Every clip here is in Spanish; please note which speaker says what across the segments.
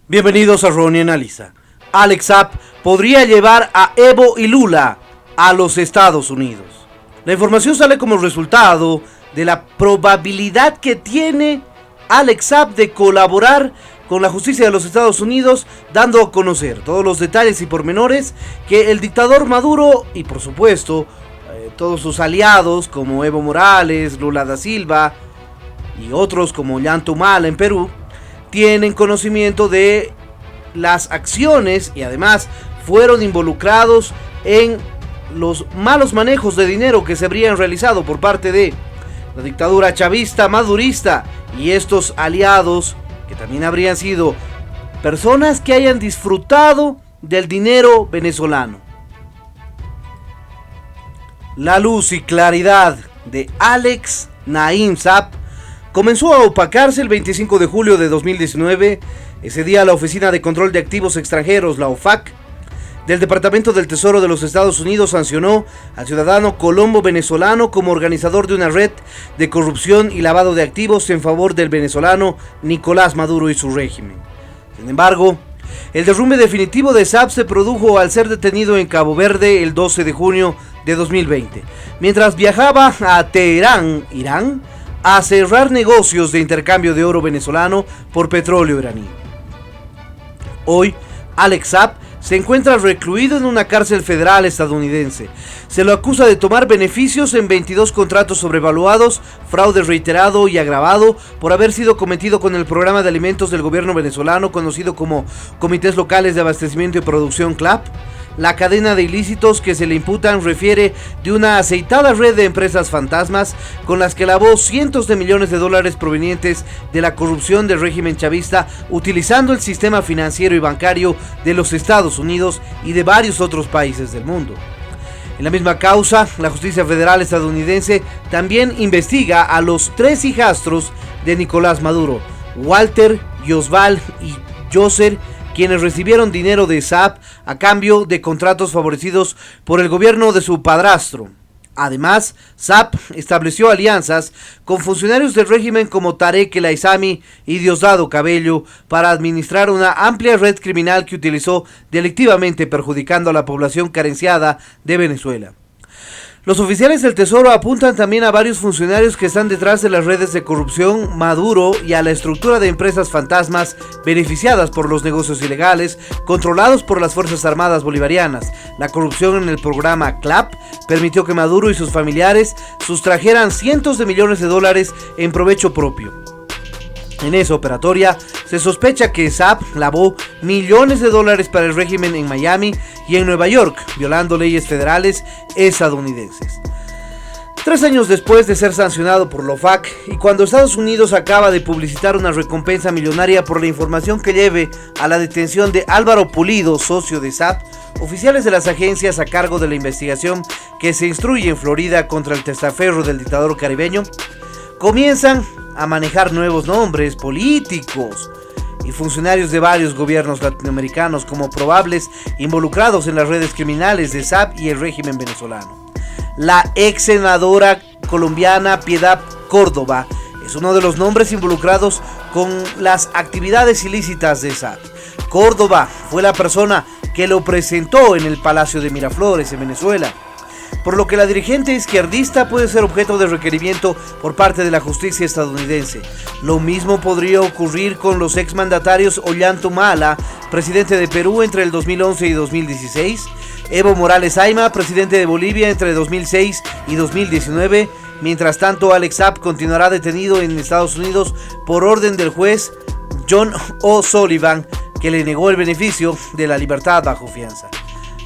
Speaker 1: Bienvenidos a Ronnie Analiza. Alex Saab podría llevar a Evo y Lula a los Estados Unidos. La información sale como resultado de la probabilidad que tiene Alex Saab de colaborar con la justicia de los Estados Unidos, dando a conocer todos los detalles y pormenores que el dictador Maduro y por supuesto todos sus aliados como Evo Morales, Lula da Silva y otros como Ollanta Humala en Perú tienen conocimiento de las acciones y además fueron involucrados en los malos manejos de dinero que se habrían realizado por parte de la dictadura chavista madurista y estos aliados que también habrían sido personas que hayan disfrutado del dinero venezolano. La luz y claridad de Alex Naim Saab comenzó a opacarse el 25 de julio de 2019. Ese día la Oficina de Control de Activos Extranjeros, la OFAC, del Departamento del Tesoro de los Estados Unidos sancionó al ciudadano colombo-venezolano como organizador de una red de corrupción y lavado de activos en favor del venezolano Nicolás Maduro y su régimen. Sin embargo, el derrumbe definitivo de Saab se produjo al ser detenido en Cabo Verde el 12 de junio de 2020, mientras viajaba a Teherán, Irán, a cerrar negocios de intercambio de oro venezolano por petróleo iraní. Hoy, Alex Saab se encuentra recluido en una cárcel federal estadounidense. Se lo acusa de tomar beneficios en 22 contratos sobrevaluados, fraude reiterado y agravado por haber sido cometido con el programa de alimentos del gobierno venezolano conocido como Comités Locales de Abastecimiento y Producción CLAP. La cadena de ilícitos que se le imputan refiere de una aceitada red de empresas fantasmas con las que lavó cientos de millones de dólares provenientes de la corrupción del régimen chavista utilizando el sistema financiero y bancario de los Estados Unidos y de varios otros países del mundo. En la misma causa, la justicia federal estadounidense también investiga a los tres hijastros de Nicolás Maduro, Walter, Yosval y Yoser, quienes recibieron dinero de Saab a cambio de contratos favorecidos por el gobierno de su padrastro. Además, Saab estableció alianzas con funcionarios del régimen como Tarek El Aissami y Diosdado Cabello para administrar una amplia red criminal que utilizó delictivamente perjudicando a la población carenciada de Venezuela. Los oficiales del Tesoro apuntan también a varios funcionarios que están detrás de las redes de corrupción Maduro y a la estructura de empresas fantasmas beneficiadas por los negocios ilegales controlados por las Fuerzas Armadas Bolivarianas. La corrupción en el programa CLAP permitió que Maduro y sus familiares sustrajeran cientos de millones de dólares en provecho propio. En esa operatoria se sospecha que Saab lavó millones de dólares para el régimen en Miami y en Nueva York, violando leyes federales estadounidenses. 3 años después de ser sancionado por la OFAC y cuando Estados Unidos acaba de publicitar una recompensa millonaria por la información que lleve a la detención de Álvaro Pulido, socio de Saab, oficiales de las agencias a cargo de la investigación que se instruye en Florida contra el testaferro del dictador caribeño comienzan a manejar nuevos nombres políticos y funcionarios de varios gobiernos latinoamericanos como probables involucrados en las redes criminales de Saab y el régimen venezolano. La ex senadora colombiana Piedad Córdoba es uno de los nombres involucrados con las actividades ilícitas de Saab. Córdoba fue la persona que lo presentó en el Palacio de Miraflores en Venezuela, por lo que la dirigente izquierdista puede ser objeto de requerimiento por parte de la justicia estadounidense. Lo mismo podría ocurrir con los exmandatarios Ollanta Humala, presidente de Perú entre el 2011 y 2016, Evo Morales Ayma, presidente de Bolivia entre 2006 y 2019. Mientras tanto, Alex Saab continuará detenido en Estados Unidos por orden del juez John O'Sullivan, que le negó el beneficio de la libertad bajo fianza.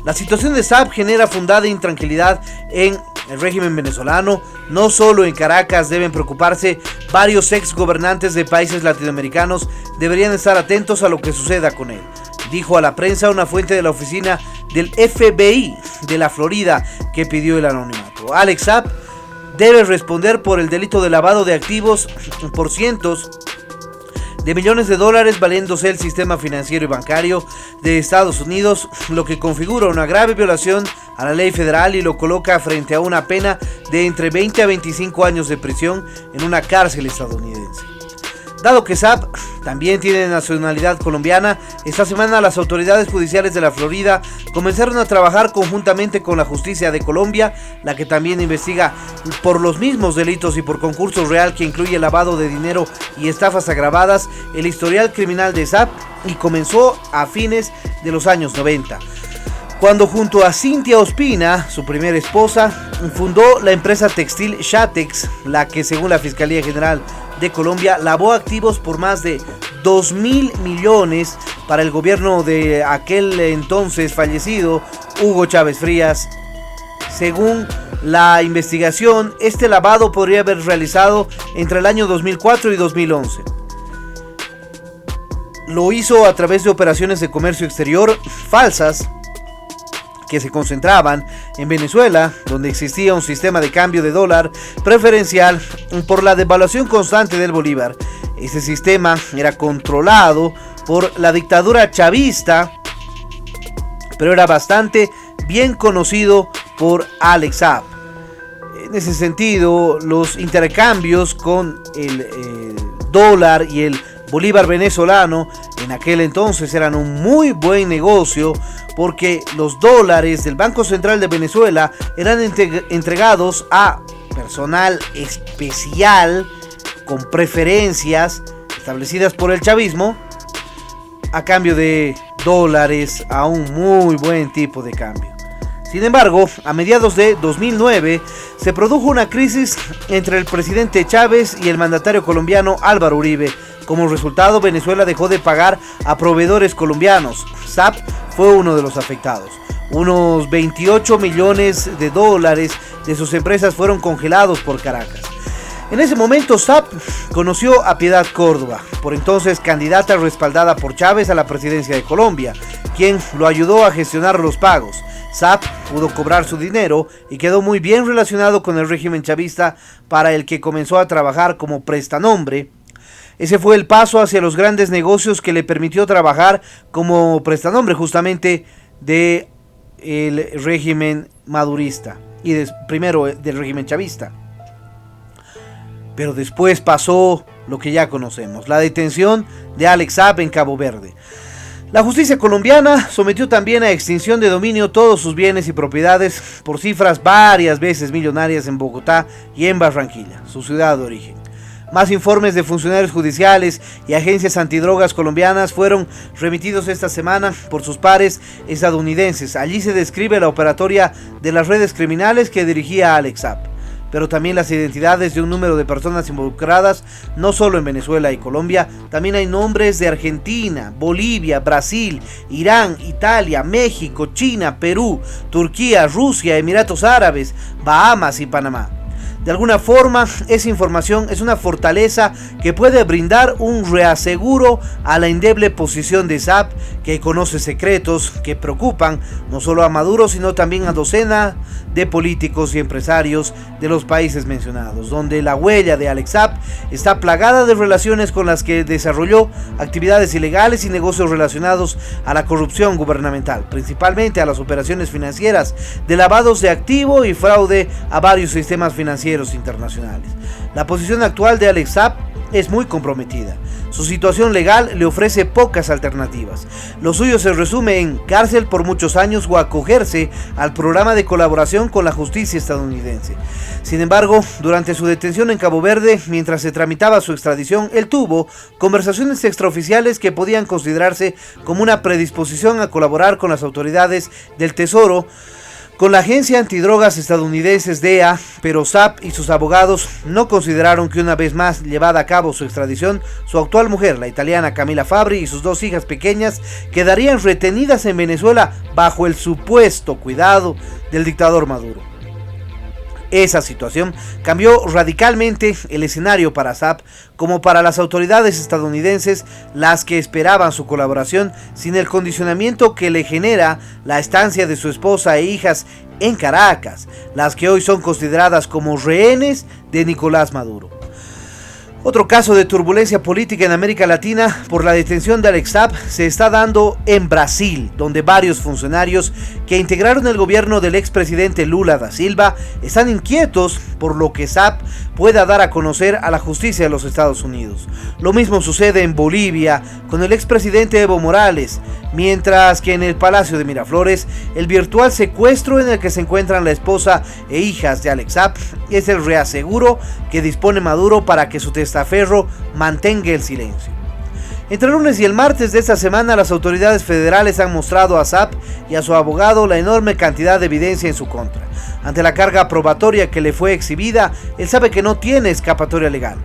Speaker 1: La situación de Saab genera fundada intranquilidad en el régimen venezolano. No solo en Caracas deben preocuparse, varios ex gobernantes de países latinoamericanos deberían estar atentos a lo que suceda con él, dijo a la prensa una fuente de la oficina del FBI de la Florida que pidió el anonimato. Alex Saab debe responder por el delito de lavado de activos por cientos de millones de dólares valiéndose el sistema financiero y bancario de Estados Unidos, lo que configura una grave violación a la ley federal y lo coloca frente a una pena de entre 20 a 25 años de prisión en una cárcel estadounidense. Dado que Saab también tiene nacionalidad colombiana, esta semana las autoridades judiciales de la Florida comenzaron a trabajar conjuntamente con la justicia de Colombia, la que también investiga por los mismos delitos y por concurso real que incluye lavado de dinero y estafas agravadas el historial criminal de Saab, y comenzó a fines de los años 90. Cuando junto a Cintia Ospina, su primera esposa, fundó la empresa textil Shatex, la que según la Fiscalía General de Colombia lavó activos por más de 2.000 millones para el gobierno de aquel entonces fallecido Hugo Chávez Frías. Según la investigación, este lavado podría haber realizado entre el año 2004 y 2011. Lo hizo a través de operaciones de comercio exterior falsas que se concentraban en Venezuela, donde existía un sistema de cambio de dólar preferencial por la devaluación constante del bolívar. Ese sistema era controlado por la dictadura chavista, pero era bastante bien conocido por Alex Saab. En ese sentido, los intercambios con el dólar y el bolívar venezolano en aquel entonces eran un muy buen negocio, porque los dólares del Banco Central de Venezuela eran entregados a personal especial con preferencias establecidas por el chavismo a cambio de dólares a un muy buen tipo de cambio. Sin embargo, a mediados de 2009 se produjo una crisis entre el presidente Chávez y el mandatario colombiano Álvaro Uribe. Como resultado, Venezuela dejó de pagar a proveedores colombianos. Saab fue uno de los afectados. Unos 28 millones de dólares de sus empresas fueron congelados por Caracas. En ese momento, Saab conoció a Piedad Córdoba, por entonces candidata respaldada por Chávez a la presidencia de Colombia, quien lo ayudó a gestionar los pagos. Saab pudo cobrar su dinero y quedó muy bien relacionado con el régimen chavista, para el que comenzó a trabajar como prestanombre. Ese fue el paso hacia los grandes negocios que le permitió trabajar como prestanombre justamente del régimen madurista y primero del régimen chavista. Pero después pasó lo que ya conocemos, la detención de Alex Saab en Cabo Verde. La justicia colombiana sometió también a extinción de dominio todos sus bienes y propiedades por cifras varias veces millonarias en Bogotá y en Barranquilla, su ciudad de origen. Más informes de funcionarios judiciales y agencias antidrogas colombianas fueron remitidos esta semana por sus pares estadounidenses. Allí se describe la operatoria de las redes criminales que dirigía Alex Saab, pero también las identidades de un número de personas involucradas, no solo en Venezuela y Colombia. También hay nombres de Argentina, Bolivia, Brasil, Irán, Italia, México, China, Perú, Turquía, Rusia, Emiratos Árabes, Bahamas y Panamá. De alguna forma, esa información es una fortaleza que puede brindar un reaseguro a la endeble posición de Saab, que conoce secretos que preocupan no solo a Maduro, sino también a docenas de políticos y empresarios de los países mencionados, donde la huella de Alex Saab está plagada de relaciones con las que desarrolló actividades ilegales y negocios relacionados a la corrupción gubernamental, principalmente a las operaciones financieras de lavados de activo y fraude a varios sistemas financieros internacionales. La posición actual de Alex Saab es muy comprometida. Su situación legal le ofrece pocas alternativas. Lo suyo se resume en cárcel por muchos años o acogerse al programa de colaboración con la justicia estadounidense. Sin embargo, durante su detención en Cabo Verde, mientras se tramitaba su extradición, él tuvo conversaciones extraoficiales que podían considerarse como una predisposición a colaborar con las autoridades del Tesoro, con la agencia antidrogas estadounidenses DEA, pero Saab y sus abogados no consideraron que, una vez más llevada a cabo su extradición, su actual mujer, la italiana Camila Fabbri, y sus dos hijas pequeñas quedarían retenidas en Venezuela bajo el supuesto cuidado del dictador Maduro. Esa situación cambió radicalmente el escenario para Saab como para las autoridades estadounidenses, las que esperaban su colaboración sin el condicionamiento que le genera la estancia de su esposa e hijas en Caracas, las que hoy son consideradas como rehenes de Nicolás Maduro. Otro caso de turbulencia política en América Latina por la detención de Alex Saab se está dando en Brasil, donde varios funcionarios que integraron el gobierno del expresidente Lula da Silva están inquietos por lo que Saab pueda dar a conocer a la justicia de los Estados Unidos. Lo mismo sucede en Bolivia con el expresidente Evo Morales, mientras que en el Palacio de Miraflores el virtual secuestro en el que se encuentran la esposa e hijas de Alex Saab es el reaseguro que dispone Maduro para que su testaferro mantenga el silencio. Entre el lunes y el martes de esta semana, las autoridades federales han mostrado a Saab y a su abogado la enorme cantidad de evidencia en su contra. Ante la carga probatoria que le fue exhibida, él sabe que no tiene escapatoria legal.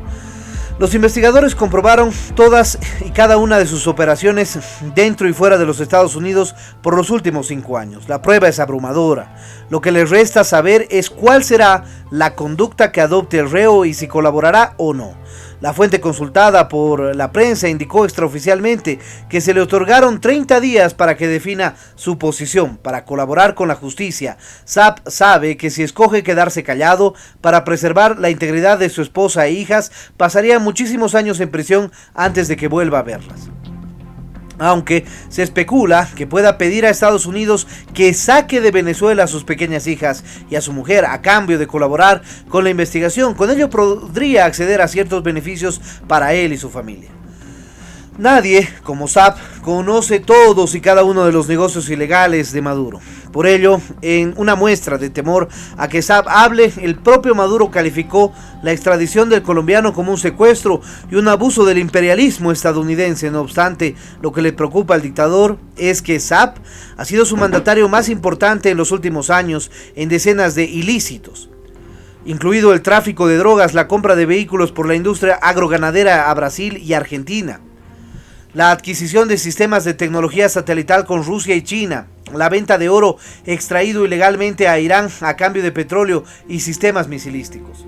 Speaker 1: Los investigadores comprobaron todas y cada una de sus operaciones dentro y fuera de los Estados Unidos por los últimos 5 años. La prueba es abrumadora. Lo que les resta saber es cuál será la conducta que adopte el reo y si colaborará o no. La fuente consultada por la prensa indicó extraoficialmente que se le otorgaron 30 días para que defina su posición para colaborar con la justicia. Saab sabe que si escoge quedarse callado para preservar la integridad de su esposa e hijas, pasaría muchísimos años en prisión antes de que vuelva a verlas. Aunque se especula que pueda pedir a Estados Unidos que saque de Venezuela a sus pequeñas hijas y a su mujer a cambio de colaborar con la investigación. Con ello podría acceder a ciertos beneficios para él y su familia. Nadie, como Saab, conoce todos y cada uno de los negocios ilegales de Maduro. Por ello, en una muestra de temor a que Saab hable, el propio Maduro calificó la extradición del colombiano como un secuestro y un abuso del imperialismo estadounidense. No obstante, lo que le preocupa al dictador es que Saab ha sido su mandatario más importante en los últimos años en decenas de ilícitos, incluido el tráfico de drogas, la compra de vehículos por la industria agroganadera a Brasil y Argentina, la adquisición de sistemas de tecnología satelital con Rusia y China, la venta de oro extraído ilegalmente a Irán a cambio de petróleo y sistemas misilísticos.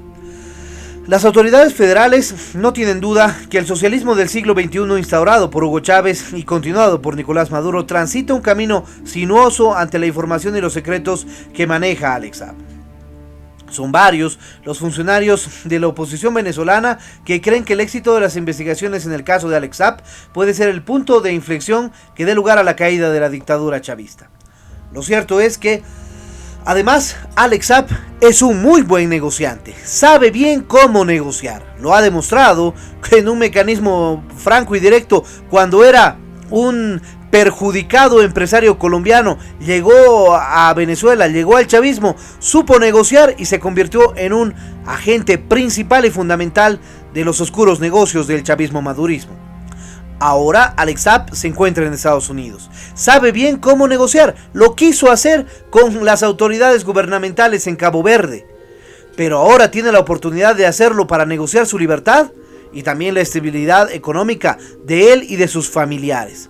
Speaker 1: Las autoridades federales no tienen duda que el socialismo del siglo XXI instaurado por Hugo Chávez y continuado por Nicolás Maduro transita un camino sinuoso ante la información y los secretos que maneja Alex Saab. Son varios los funcionarios de la oposición venezolana que creen que el éxito de las investigaciones en el caso de Alex Saab puede ser el punto de inflexión que dé lugar a la caída de la dictadura chavista. Lo cierto es que, además, Alex Saab es un muy buen negociante, sabe bien cómo negociar. Lo ha demostrado en un mecanismo franco y directo cuando era un perjudicado empresario colombiano, llegó a Venezuela, llegó al chavismo, supo negociar y se convirtió en un agente principal y fundamental de los oscuros negocios del chavismo madurismo. Ahora Alex Saab se encuentra en Estados Unidos, sabe bien cómo negociar, lo quiso hacer con las autoridades gubernamentales en Cabo Verde, pero ahora tiene la oportunidad de hacerlo para negociar su libertad y también la estabilidad económica de él y de sus familiares,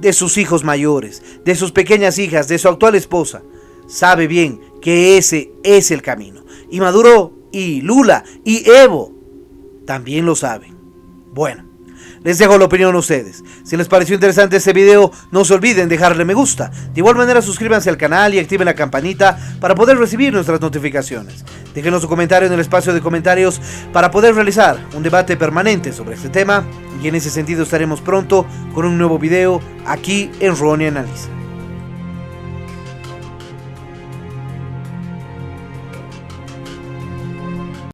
Speaker 1: de sus hijos mayores, de sus pequeñas hijas, de su actual esposa. Sabe bien que ese es el camino. Y Maduro y Lula y Evo también lo saben. Bueno, les dejo la opinión a ustedes. Si les pareció interesante este video, no se olviden dejarle me gusta. De igual manera, suscríbanse al canal y activen la campanita para poder recibir nuestras notificaciones. Déjenos su comentario en el espacio de comentarios para poder realizar un debate permanente sobre este tema. Y en ese sentido estaremos pronto con un nuevo video aquí en Ronnie Analiza.